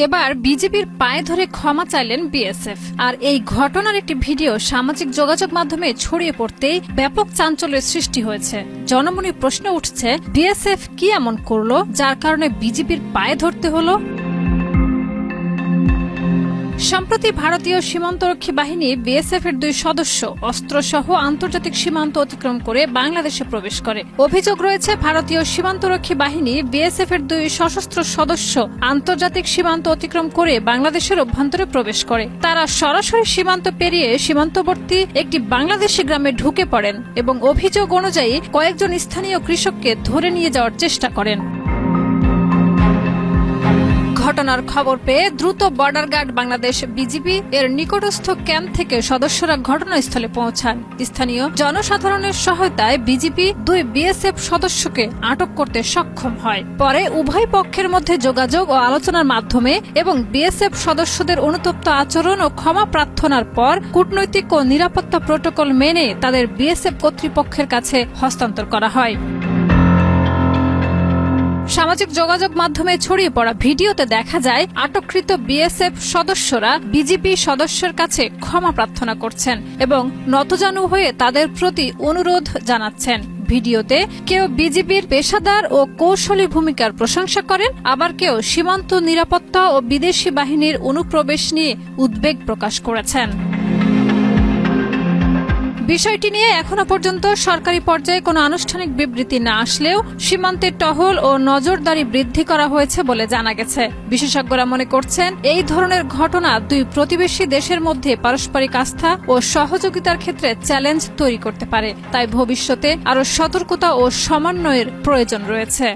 এবার বিজেপির পায়ে ধরে ক্ষমা চাইলেন বিএসএফ। আর এই ঘটনার একটি ভিডিও সামাজিক যোগাযোগ মাধ্যমে ছড়িয়ে পড়তেই ব্যাপক চাঞ্চল্যের সৃষ্টি হয়েছে। জনমনে প্রশ্ন উঠছে, বিএসএফ কি এমন করলো যার কারণে বিজেপির পায়ে ধরতে হলো? সম্প্রতি ভারতীয় সীমান্তরক্ষী বাহিনী বিএসএফ এর 2 সদস্য অস্ত্রসহ আন্তর্জাতিক সীমান্ত অতিক্রম করে বাংলাদেশে প্রবেশ করে। অভিযোগ রয়েছে, ভারতীয় সীমান্তরক্ষী বাহিনী বিএসএফ এর 2 সশস্ত্র সদস্য আন্তর্জাতিক সীমান্ত অতিক্রম করে বাংলাদেশের অভ্যন্তরে প্রবেশ করে। তারা সরাসরি সীমান্ত পেরিয়ে সীমান্তবর্তী একটি বাংলাদেশি গ্রামে ঢুকে পড়েন এবং অভিযোগ অনুযায়ী কয়েকজন স্থানীয় কৃষককে ধরে নিয়ে যাওয়ার চেষ্টা করেন। ঘটনার খবর পেয়ে দ্রুত বর্ডার গার্ড বাংলাদেশ বিজিবি এর নিকটস্থ ক্যাম্প থেকে সদস্যরা ঘটনাস্থলে পৌঁছান। স্থানীয় জনসাধারণের সহায়তায় বিজিবি 2 বিএসএফ সদস্যকে আটক করতে সক্ষম হয়। পরে উভয় পক্ষের মধ্যে যোগাযোগ ও আলোচনার মাধ্যমে এবং বিএসএফ সদস্যদের অনুতপ্ত আচরণ ও ক্ষমা প্রার্থনার পর কূটনৈতিক ও নিরাপত্তা প্রটোকল মেনে তাদের বিএসএফ কর্তৃপক্ষের কাছে হস্তান্তর করা হয়। সামাজিক যোগাযোগ মাধ্যমে ছড়িয়ে পড়া ভিডিওতে দেখা যায় আটককৃত বিএসএফ সদস্যরা বিজিবি সদস্যের কাছে ক্ষমা প্রার্থনা করছেন এবং নতজানু হয়ে তাদের প্রতি অনুরোধ জানাচ্ছেন। ভিডিওতে কেউ বিজিবির পেশাদার ও কৌশলী ভূমিকার প্রশংসা করেন, আবার কেউ সীমান্ত নিরাপত্তা ও বিদেশি বাহিনীর অনুপ্রবেশ নিয়ে উদ্বেগ প্রকাশ করেছেন। বিষয়টি নিয়ে এখনো পর্যন্ত সরকারি পর্যায়ে কোনো আনুষ্ঠানিক বিবৃতি না আসলেও সীমান্তে টহল ও নজরদারি বৃদ্ধি করা হয়েছে বলে জানা গেছে। বিশেষজ্ঞরা মনে করছেন, এই ধরনের ঘটনা 2 প্রতিবেশী দেশের মধ্যে পারস্পরিক আস্থা ও সহযোগিতার ক্ষেত্রে চ্যালেঞ্জ তৈরি করতে পারে। তাই ভবিষ্যতে আরও সতর্কতা ও সমন্বয়ের প্রয়োজন রয়েছে।